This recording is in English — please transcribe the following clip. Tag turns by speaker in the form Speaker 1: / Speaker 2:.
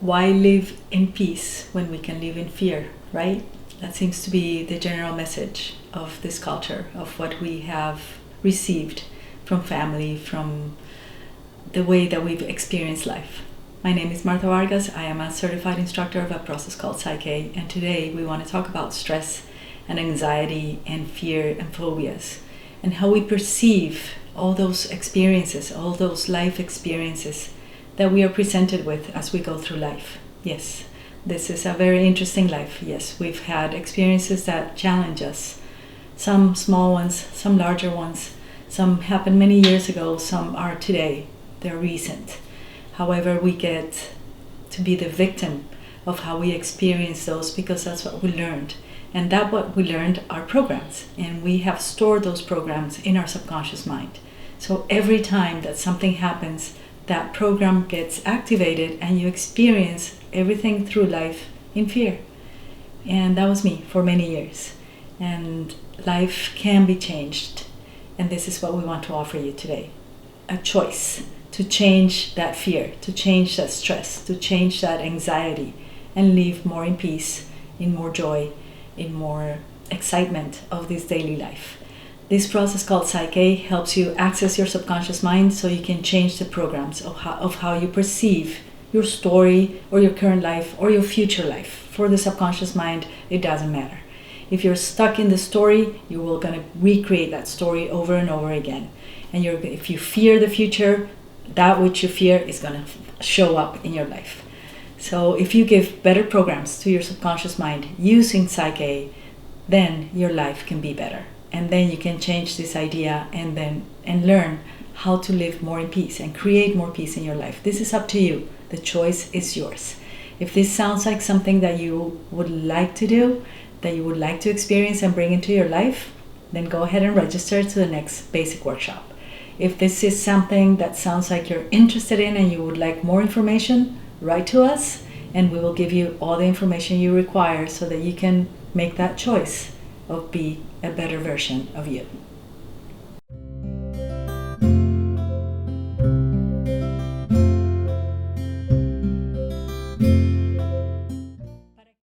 Speaker 1: why live in peace when we can live in fear, right? That seems to be the general message of this culture, of what we have received from family, from the way that we've experienced life. My name is Marta Vargas. I am a certified instructor of a process called PSYCH K, and today we want to talk about stress and anxiety and fear and phobias, and how we perceive all those experiences, all those life experiences that we are presented with as we go through life. Yes, this is a very interesting life. Yes, we've had experiences that challenge us. Some small ones, some larger ones. Some happened many years ago, some are today. They're recent. However, we get to be the victim of how we experience those because that's what we learned. And that what we learned are programs. And we have stored those programs in our subconscious mind. So every time that something happens, that program gets activated and you experience everything through life in fear. And that was me for many years. And life can be changed. And this is what we want to offer you today. A choice to change that fear, to change that stress, to change that anxiety, and live more in peace, in more joy, in more excitement of this daily life. This process called PSYCH K helps you access your subconscious mind so you can change the programs of how you perceive your story or your current life or your future life. For the subconscious mind, it doesn't matter. If you're stuck in the story, you will going to recreate that story over and over again. And if you fear the future, that which you fear is going to show up in your life. So if you give better programs to your subconscious mind using PSYCH K, then your life can be better. And then you can change this idea and learn how to live more in peace and create more peace in your life. This is up to you. The choice is yours. If this sounds like something that you would like to do, that you would like to experience and bring into your life, then go ahead and register to the next basic workshop. If this is something that sounds like you're interested in and you would like more information, write to us and we will give you all the information you require so that you can make that choice of be a better version of you.